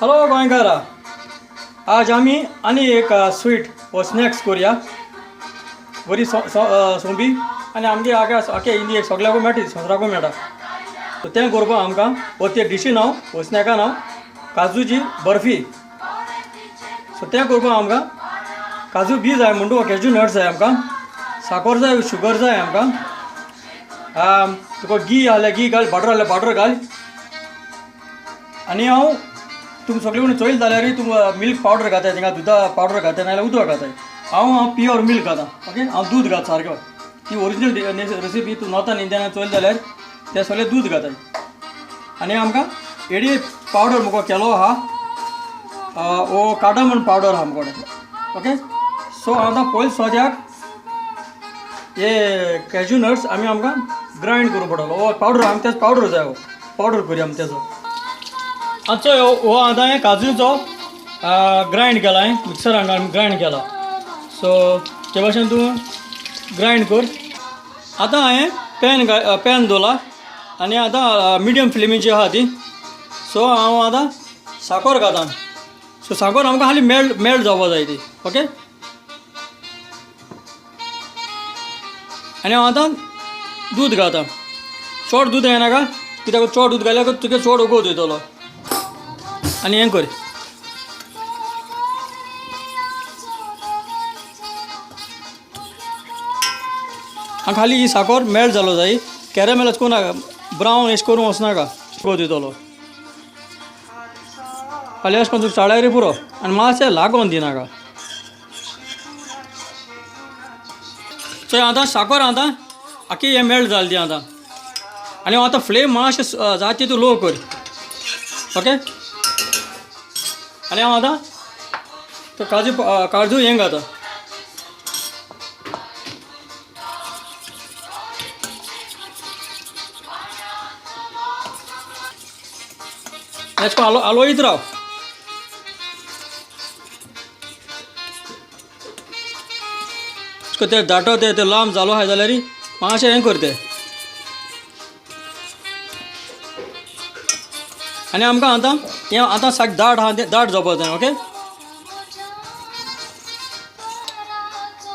Hello गोंयकारा, आज आमी आनी एक स्वीट वो स्नॅक्स करूया. बरी सोंपी आनी आमगे आख्या इंडियेक सगळ्याकूय मेळटा, संवसाराकूय मेळटा. सो तें करपाक आमकां वो ते डिशी नांव वो स्नॅका नांव काजूची बर्फी. सो तें करपाक आमकां काजू बी जाय, म्हणटू कॅज्यू नट्स जाय, आमकां साखर जाय, शुगर जाय आमकां. तुका घी आहल्यार घी घाल, बटर आहल्यार बटर घाल. आनी हांव तुमी सगळे कोण चोयल जाल्यार तुमकां मिल्क पावडर घाताय, थिंगा दुदा पावडर घाताय नाल्यार उदक घाताय. हांव प्युअर मिल्क घातां. ओके, हांव दूद घात सारको. ती ओरिजिनल रेसिपी तूं नॉर्थान इंडियान चोयल जाल्यार ते सगळे दूद घाताय. आनी आमकां एडी पावडर मुगो केलो आहा, वो कार्डमम पावडर आहा मुगोडे. ओके, सो आतां पयलीं सोद्याक हे कॅज्यू नट्स आमकां ग्रायंड करूंक पडटलो. वो पावडर आमकां तेच पावडर जाय, हो पावडर करूया आमी तेजो. आतां हो आतां हे काजूचो ग्रायंड केला, मिक्सरान घालून ग्रायंड केला. सो ते भाशेन तूं ग्रायंड कर. आतां हांवें पॅन दवरला आनी आतां मिडियम फ्लेमीची आहा ती. सो हांव आतां साखर घातां. सो साखर आमकां खाली मेल्ट जावपा जाय ती. ओके, आनी हांव आतां दूद घातां. चड दूद येनाका, कित्याक चड दूद घाल्यार तुका चड वगत वयतलो. आनी हें कर, खाली ही साखर मेल्ट जालो जाय. कॅरेमेल अशें करून नाका, ब्रावन अशें करूं वचनाका, वगत वयतलो. खाली अशें करून तुका चाळ्यार पुरो आनी मातशें लागोन दिनाका. सो आतां साखर आतां आख्खी हें मेल्ट जाली ती आतां. आनी आतां फ्लेम मातशें जाता तितू लो कर. ओके, आनी हांव आतां तो काजू हें घातां. अशें करून हालोयत राव. ते दाटो ते लांब जालो आहाय जाल्यार मातशें हें कर तें. आनी आमकां आतां हें आतां साक दाट आहा तें दाट जावपा जाय. ओके,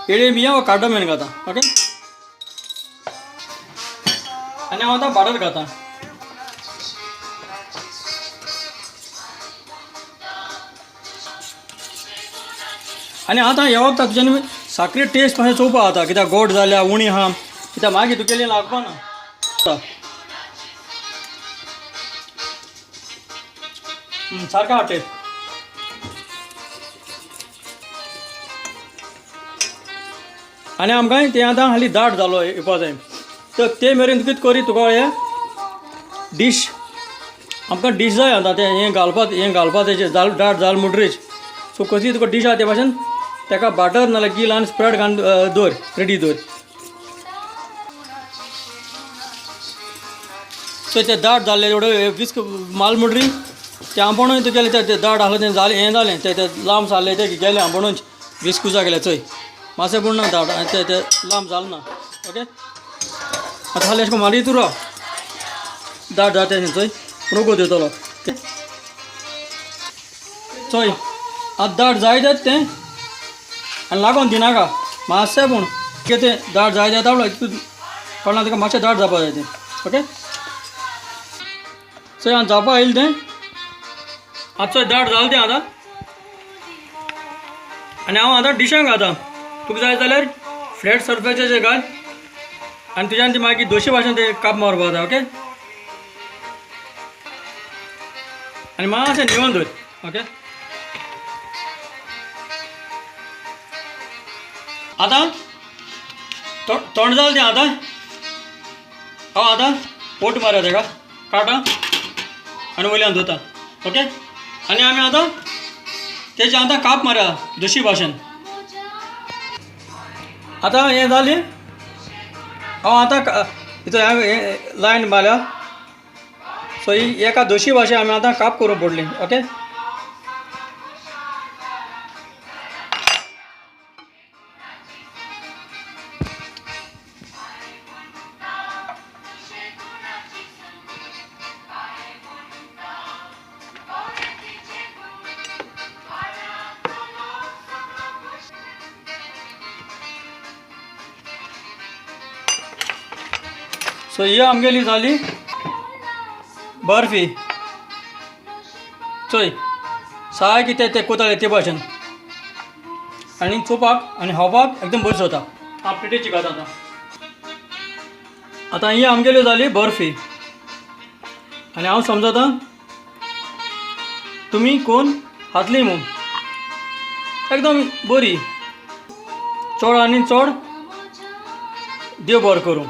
केळी बियां वा कार्डमम घातां. ओके, आनी हांव आतां बटर घातां. आनी आतां ह्या वखदाक तुज्यान साखरे टेस्ट मातशें चोवपा जाता, कित्याक गोड जाल्या उणी आहा, कित्याक मागीर तुगेली लागपा ना. सारको आहा टेस्ट. आनी आमकां तें आतां हाली दाट जालो येवपा जाय. तर ते मेरेन कितें करी तुका हें डीश आमकां डीश जाय आतां तें हें घालपा तेजें दाट जाल म्हणटरीच. सो कशी तुका डीश आहा ते भाशेन ताका बटर नाल्यार गी लावन स्प्रेड घालून दवर, रेडी दवर. सो तें दाट जाल्लें एवढं विस्क माल म्हणटरी तें आंबोणूय तुगेलें तें दाट आसलें तें जालें हें जालें तें लांब जाल्लें तें गेलें आंबोणूच विस्क उजा गेलें चोय मातशें पूण ना दाट तें लांब जालें ना. ओके, आतां हालीं अशें करून मारी तूं राव. दाट जाता चोय पूण वगत येतलो. चोय आतां दाट जायत तें आनी लागोन दिनाका मातशें पूण तें दाट जाय जाता कळना तुका मातशें दाट जावपा जाय तें. ओके, चोय आतां जावपा येयलें तें आतां चोय दाट जालें तें आतां. आनी हांव आतां डिशाक घातां. तुका जाय जाल्यार फ्लॅट सर्फेसाचेर घाल आनी तुज्यान ती मागीर दोशी भाशेन तें काप मारपा जाय. ओके, आनी मातशें निवळ दवर. ओके, आतां थंड जालें तें आतां हांव आतां पोट मारया तेका काटा आनी वयल्यान धुता. ओके, आनी आमी आतां तेजें आतां काप मारया दोशी भाशेन. आतां हें जालें, हांव आतां हितून हें लायन मारल्या. सो ही एका दोशी भाशेन आमी आतां काप करूंक पडली. ओके, सो ही आमगेली जाली बर्फी. चोय साय कितें तें कोताळे ते भाशेन आनी चोवपाक आनी खावपाक एकदम बरी जाता. हांव प्लेटीची खाता आतां. आतां ही आमगेली जाली बर्फी आनी हांव समजता तुमी कोण खातली म्हूण. एकदम बरी चड आनी चड देव बरें करूं.